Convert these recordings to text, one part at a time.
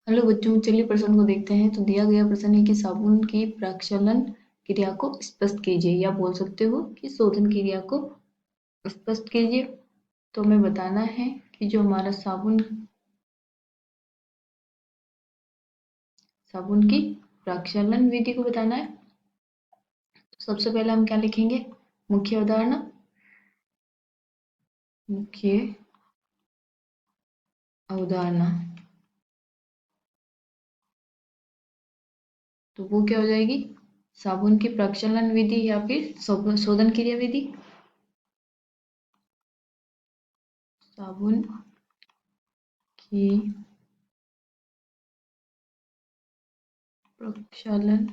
Hello बच्चों, चलिए प्रश्न को देखते हैं। तो दिया गया प्रश्न है कि साबुन की प्रक्षालन क्रिया को स्पष्ट कीजिए, या बोल सकते हो कि शोधन क्रिया को स्पष्ट कीजिए। तो हमें बताना है कि जो हमारा साबुन की प्रक्षालन विधि को बताना है। तो सबसे पहले हम क्या लिखेंगे? मुख्य अवधारणा। मुख्य अवधारणा, तो वो क्या हो जाएगी? साबुन की प्रक्षालन विधि या फिर शोधन क्रिया विधि। साबुन की प्रक्षालन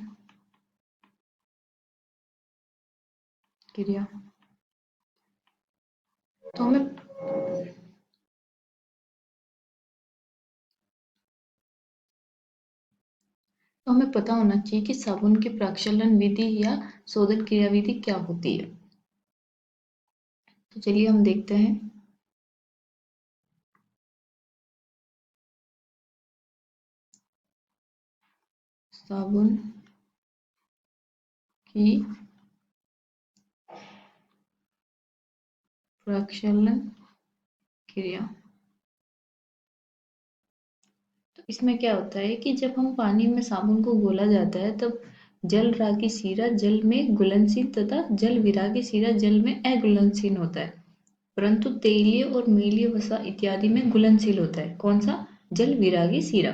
क्रिया। तो हमें पता होना चाहिए कि साबुन की प्रक्षालन विधि या शोधन क्रिया विधि क्या होती है। तो चलिए हम देखते हैं। साबुन की प्रक्षालन क्रिया। तो इसमें क्या होता है कि जब हम पानी में साबुन को घोला जाता है, तब जल रागी सीरा जल में घुलनशील तथा जल विरागी सीरा जल में अघुलनशील होता है, परंतु तेलीय और मीलिय वसा इत्यादि में घुलनशील होता है। कौन सा? जल विरागी सीरा।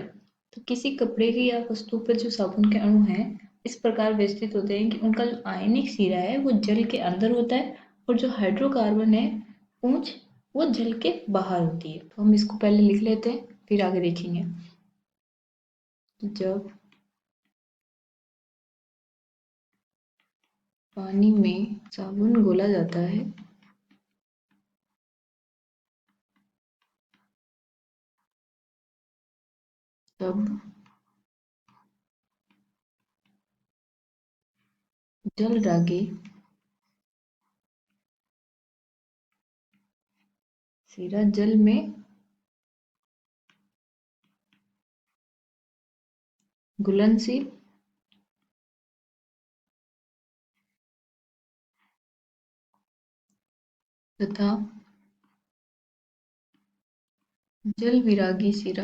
तो किसी कपड़े की या वस्तु पर जो साबुन के अणु हैं, इस प्रकार व्यवस्थित होते हैं कि उनका जो आयनिक सीरा है वो जल के अंदर होता है, और जो हाइड्रोकार्बन है पूंछ, वो जल के बाहर होती है। तो हम इसको पहले लिख लेते हैं, फिर आगे देखेंगे। जब पानी में साबुन घोला जाता है, तब जल रागी सीरा जल में घुलनशील तथा जल विरागी सीरा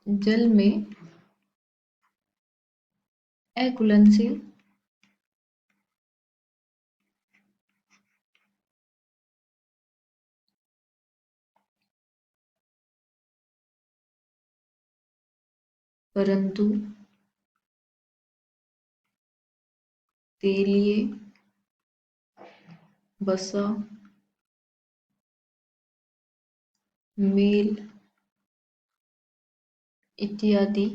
जल में अघुलनशील परंतु तेलीय वसा मेल इत्यादि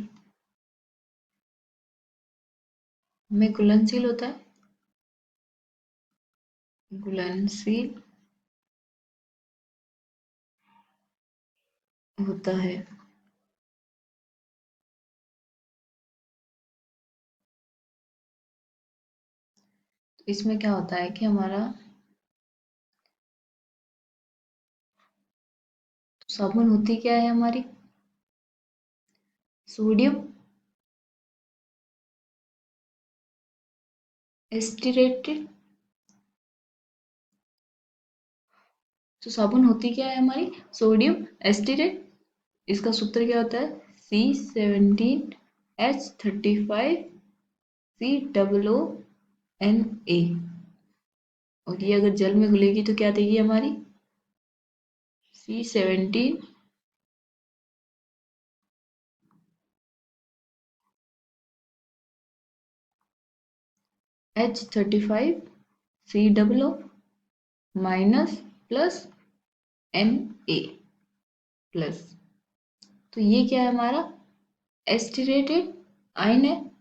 में घुलनशील होता है। घुलनशील होता है। तो इसमें क्या होता है कि हमारा साबुन होती क्या है हमारी? सोडियम एस्टिरेटेड। तो साबुन होती क्या है हमारी? सोडियम एस्टिरेट। इसका सूत्र क्या होता है? C17H35COONA। और ये अगर जल में घुलेगी तो क्या देगी हमारी? C17H35COO minus plus Na plus. तो ये क्या है हमारा? एस्टिरेटेड आयन है।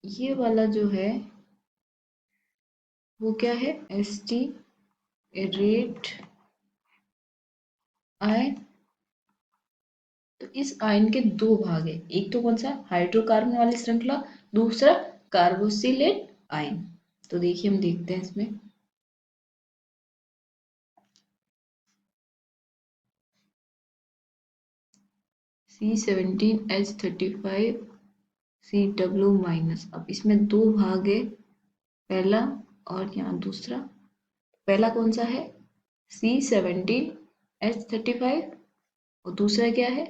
ये वाला जो है वो क्या है? एस्टिरेट आयन। तो इस आयन के दो भाग है, एक तो कौन सा? हाइड्रोकार्बन वाली श्रृंखला, दूसरा कार्बोक्सिलेट आयन। तो देखिए हम देखते हैं इसमें। C17H35 CW minus. अब इसमें दो भाग है, पहला और यहाँ दूसरा। पहला कौन सा है? C17H35 और दूसरा क्या है?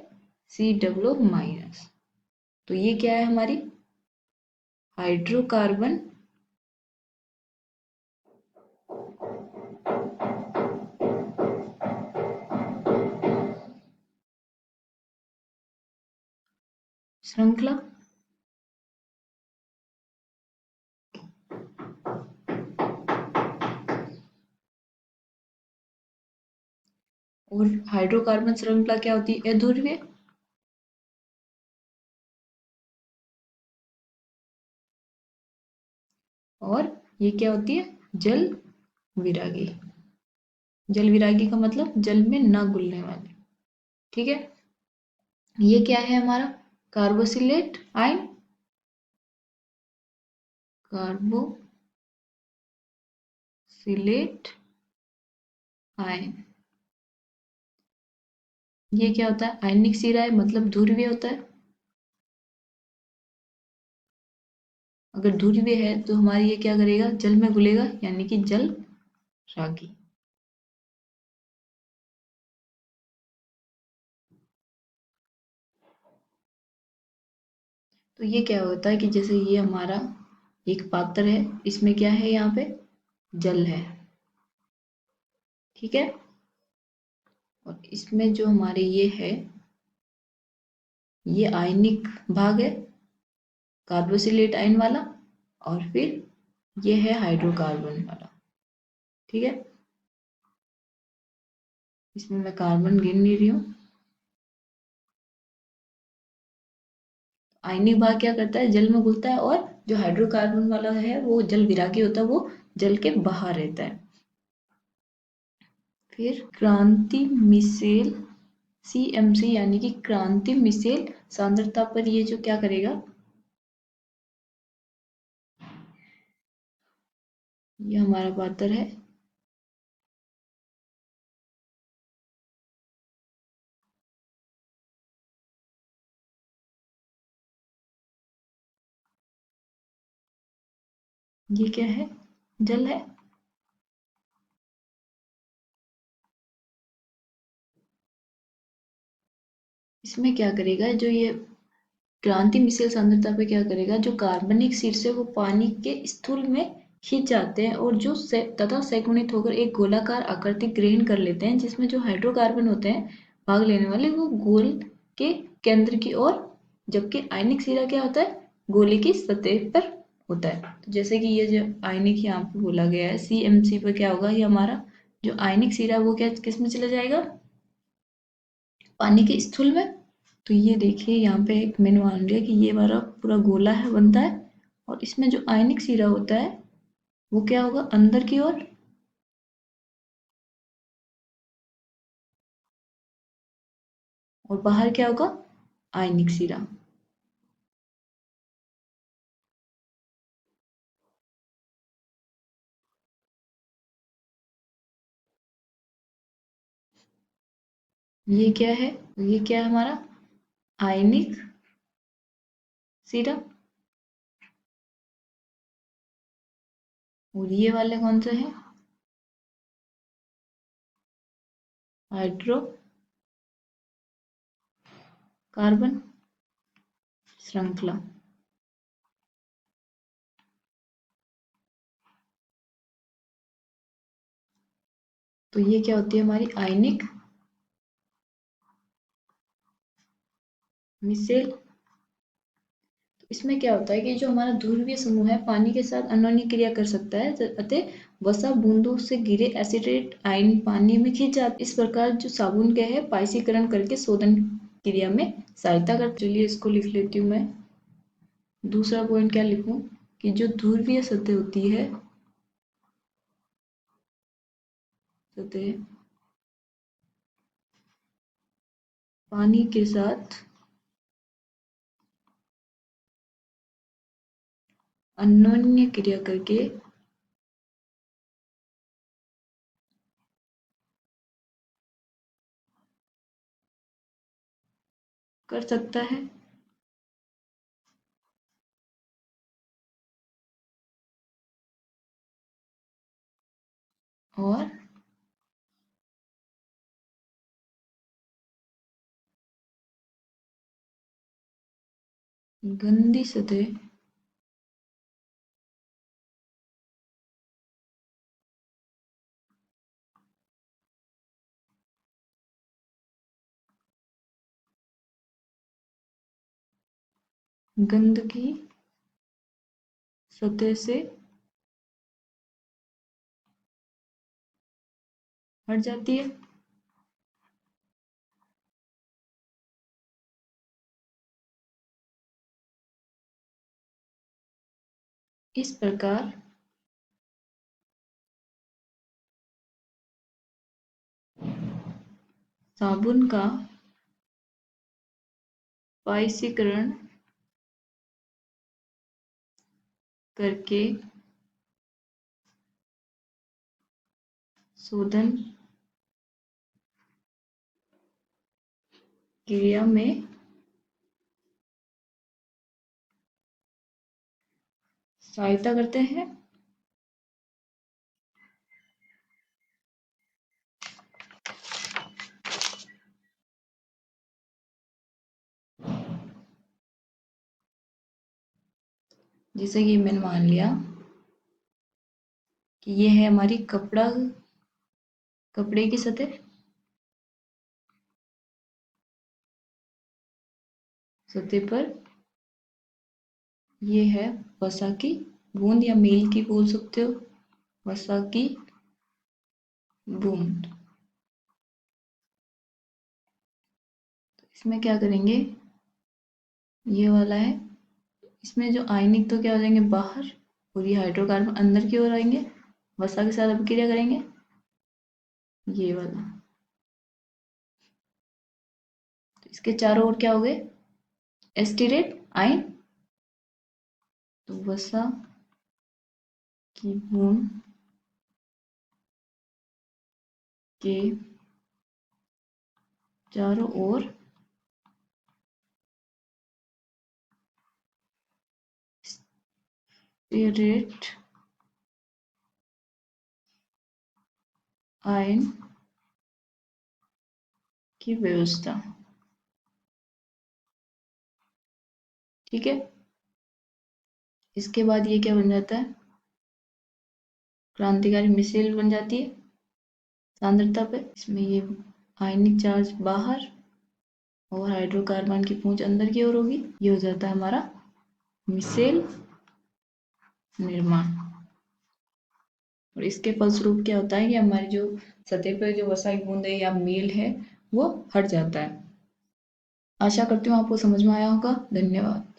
CW minus. तो ये क्या है हमारी? हाइड्रोकार्बन श्रृंखला। और हाइड्रोकार्बन श्रृंखला क्या होती है? अध्रुवीय। और ये क्या होती है? जल विरागी। जल विरागी का मतलब जल में ना घुलने वाली। ठीक है। ये क्या है हमारा? कार्बोसिलेट आयन। कार्बोसिलेट आयन। ये क्या होता है? आयनिक सिरा है, मतलब ध्रुवीय होता है। अगर ध्रुवीय है तो हमारी ये क्या करेगा? जल में घुलेगा, यानी कि जल रागी। तो ये क्या होता है कि जैसे ये हमारा एक पात्र है, इसमें क्या है? यहाँ पे जल है। ठीक है। और इसमें जो हमारे ये है, ये आयनिक भाग है, कार्बोसिलेट आयन वाला। और फिर ये है हाइड्रोकार्बन वाला। ठीक है। इसमें मैं कार्बन गिन नहीं रही हूँ। आयनिक भाग क्या करता है? जल में घुलता है। और जो हाइड्रोकार्बन वाला है वो जल विरागी होता है, वो जल के बाहर रहता है। फिर क्रांति मिसेल CMC, यानी कि क्रांति मिसेल सांद्रता पर ये जो क्या करेगा? ये हमारा पात्र है। ये क्या है? जल है। इसमें क्या करेगा? जो ये क्रांति मिसेल सांद्रता पे क्या करेगा? जो कार्बनिक शीर्ष है वो पानी के स्थूल में खिंच जाते हैं और जो तथा सैगुणित होकर एक गोलाकार आकृति ग्रहण कर लेते हैं, जिसमें जो हाइड्रोकार्बन होते हैं भाग लेने वाले, वो गोल के केंद्र की ओर, जबकि आयनिक सिरा क्या होता है? गोले की सतह पर होता है। तो जैसे कि ये जो आयनिक यहाँ पे बोला गया है CMC पर, क्या होगा? ये हमारा जो आयनिक सिरा वो क्या किस में चला जाएगा? पानी के स्थूल में। तो ये देखिए यहाँ पे एक मैंने मान लिया कि ये हमारा पूरा गोला है, बनता है। और इसमें जो आयनिक सिरा होता है वो क्या होगा? अंदर की ओर। और बाहर क्या होगा? आयनिक सिरा। ये क्या है? ये क्या है हमारा? आयनिक सिरा। और ये वाले कौन से हैं? हाइड्रो कार्बन श्रृंखला। तो ये क्या होती है हमारी? आयनिक मिसेल। इसमें क्या होता है कि जो हमारा ध्रुवीय समूह है पानी के साथ अन्योन्य क्रिया कर सकता है, अतः वसा बूंदों से घिरे एसिडेट आयन पानी में खिंच जाते। इस प्रकार जो साबुन क्या है? पाइसीकरण करके शोधन क्रिया में सहायता कर। चलिए इसको लिख लेती हूँ मैं। दूसरा पॉइंट क्या लिखूं? कि जो ध्रुवीय सतह होती है, सतह पानी के साथ अन्योन्य क्रिया करके कर सकता है। और गंदी सतह गंदगी सतह से हट जाती है। इस प्रकार साबुन का पाइसीकरण करके शोधन क्रिया में सहायता करते हैं। जैसे कि मैंने मान लिया कि ये है हमारी कपड़े की सतह। सतह पर ये है वसा की बूंद या मील की बोल सकते हो, वसा की बूंद। तो इसमें क्या करेंगे, ये वाला है, इसमें जो आयनिक तो क्या हो जाएंगे बाहर और ये हाइड्रोकार्बन अंदर की ओर आएंगे, वसा के साथ अभिक्रिया करेंगे, ये वाला। तो इसके चारों ओर क्या हो गए एस्टीरेट आयन। तो वसा की बूंद के चारों ओर स्टीरेट आयन की व्यवस्था। ठीक है, इसके बाद ये क्या बन जाता है, क्रांतिकारी मिसाइल बन जाती है सांद्रता पे। इसमें ये आयनिक चार्ज बाहर और हाइड्रोकार्बन की पूंछ अंदर की ओर होगी। ये हो जाता है हमारा मिसेल निर्माण। और इसके फलस्वरूप क्या होता है कि हमारी जो सतह पर जो वसा की बूंद है या मील है वो हट जाता है। आशा करती हूँ आपको समझ में आया होगा। धन्यवाद।